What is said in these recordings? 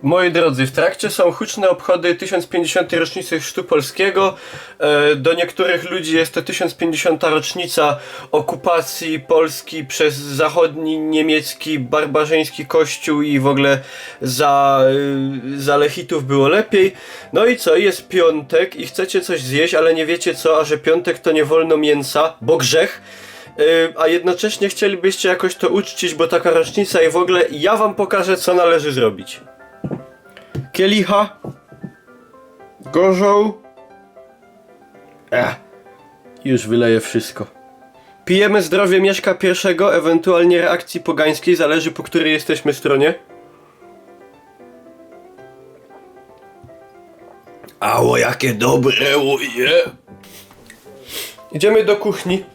Moi drodzy, w trakcie są huczne obchody 1050. rocznicy Chrztu Polskiego. Do niektórych ludzi jest to 1050. rocznica okupacji Polski przez zachodni niemiecki barbarzyński kościół i w ogóle za lechitów było lepiej. No i co? Jest piątek i chcecie coś zjeść, ale nie wiecie co, a że piątek to nie wolno mięsa, bo grzech. A jednocześnie chcielibyście jakoś to uczcić, bo taka rocznica i w ogóle ja wam pokażę, co należy zrobić. Kielicha, gorzoł, już wyleję wszystko. Pijemy zdrowie Mieszka I, ewentualnie reakcji pogańskiej, zależy po której jesteśmy stronie. Ało, jakie dobre uje. Idziemy do kuchni.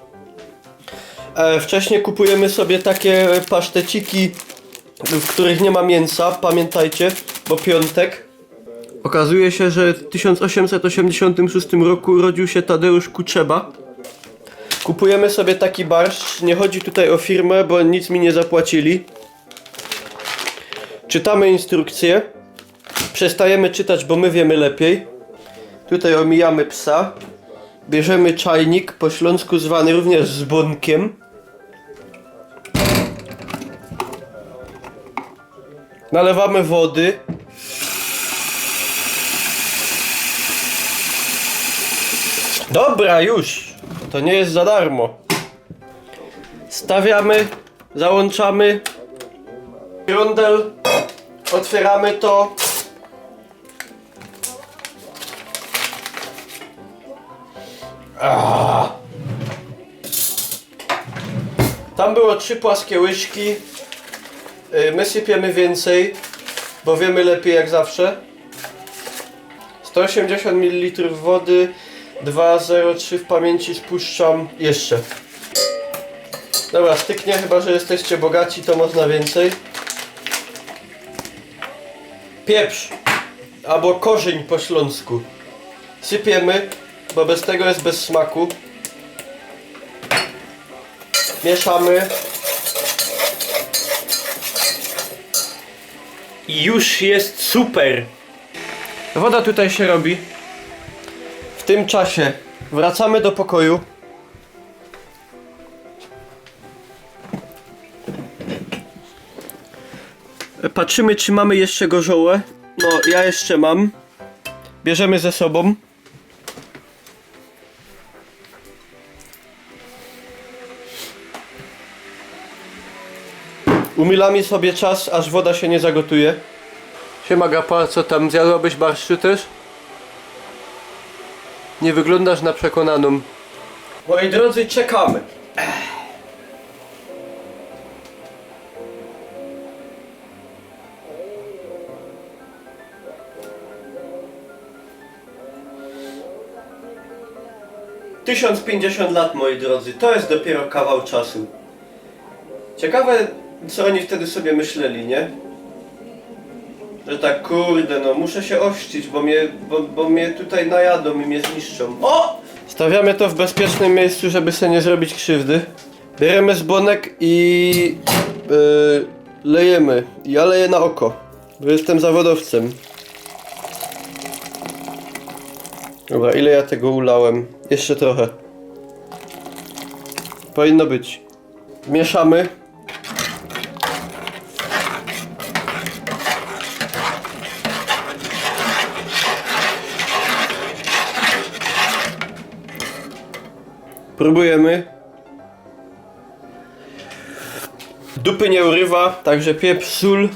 Wcześniej kupujemy sobie takie paszteciki, w których nie ma mięsa, pamiętajcie, bo piątek. Okazuje się, że w 1886 roku urodził się Tadeusz Kuczeba. Kupujemy sobie taki barszcz, nie chodzi tutaj o firmę, bo nic mi nie zapłacili. Czytamy instrukcję. Przestajemy czytać, bo my wiemy lepiej. Tutaj omijamy psa. Bierzemy czajnik, po śląsku zwany również dzbonkiem. Nalewamy wody. Dobra, już! To nie jest za darmo. Stawiamy, załączamy rondel, otwieramy to. Tam było 3 płaskie łyżki. My sypiemy więcej, bo wiemy lepiej jak zawsze. 180 ml wody, 2,03 w pamięci spuszczam jeszcze. Dobra, styknie, chyba że jesteście bogaci, to można więcej. Pieprz, albo korzeń po śląsku. Sypiemy, bo bez tego jest bez smaku. Mieszamy. I już jest super. Woda tutaj się robi. W tym czasie wracamy do pokoju. Patrzymy, czy mamy jeszcze gorzołę. No, ja jeszcze mam. Bierzemy ze sobą. Umilamy sobie czas, aż woda się nie zagotuje. Siema Gapa, co tam? Zjadłabyś barszczu też? Nie wyglądasz na przekonaną. Moi drodzy, czekamy. Tysiąc 50 lat, moi drodzy, to jest dopiero kawał czasu. Ciekawe, co oni wtedy sobie myśleli, nie? Że tak, kurde, no muszę się ościć, bo mnie tutaj najadą i mnie zniszczą. O! Stawiamy to w bezpiecznym miejscu, żeby sobie nie zrobić krzywdy. Bierzemy dzbonek i lejemy. Ja leję na oko, bo jestem zawodowcem. Dobra, ile ja tego ulałem? Jeszcze trochę. Powinno być. Mieszamy. Próbujemy. Dupy nie urywa, także pieprz, sól.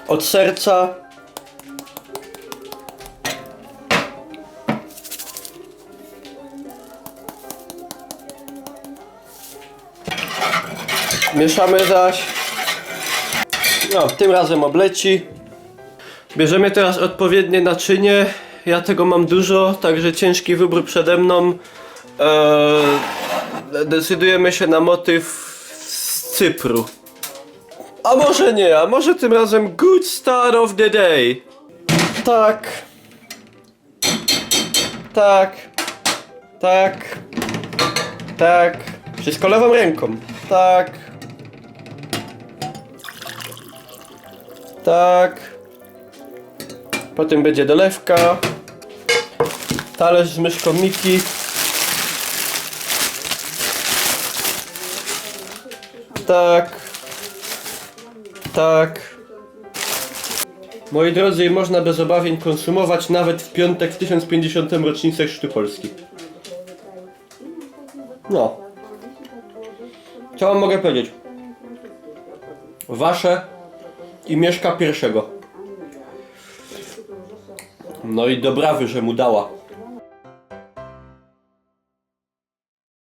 Od serca. Mieszamy zaś. No, tym razem obleci. Bierzemy teraz odpowiednie naczynie. Ja tego mam dużo, także ciężki wybór przede mną. Decydujemy się na motyw z Cypru. A może nie, a może tym razem good start of the day. Tak. Tak. Tak. Tak. Wszystko lewą ręką. Tak. Tak. Potem będzie dolewka. Talerz z myszką Miki. Tak. Tak. Moi drodzy, można bez obawień konsumować nawet w piątek w 1050. rocznicę Chrztu Polski. No. Co wam mogę powiedzieć? Wasze i Mieszka I. No i dobrawy, że mu dała.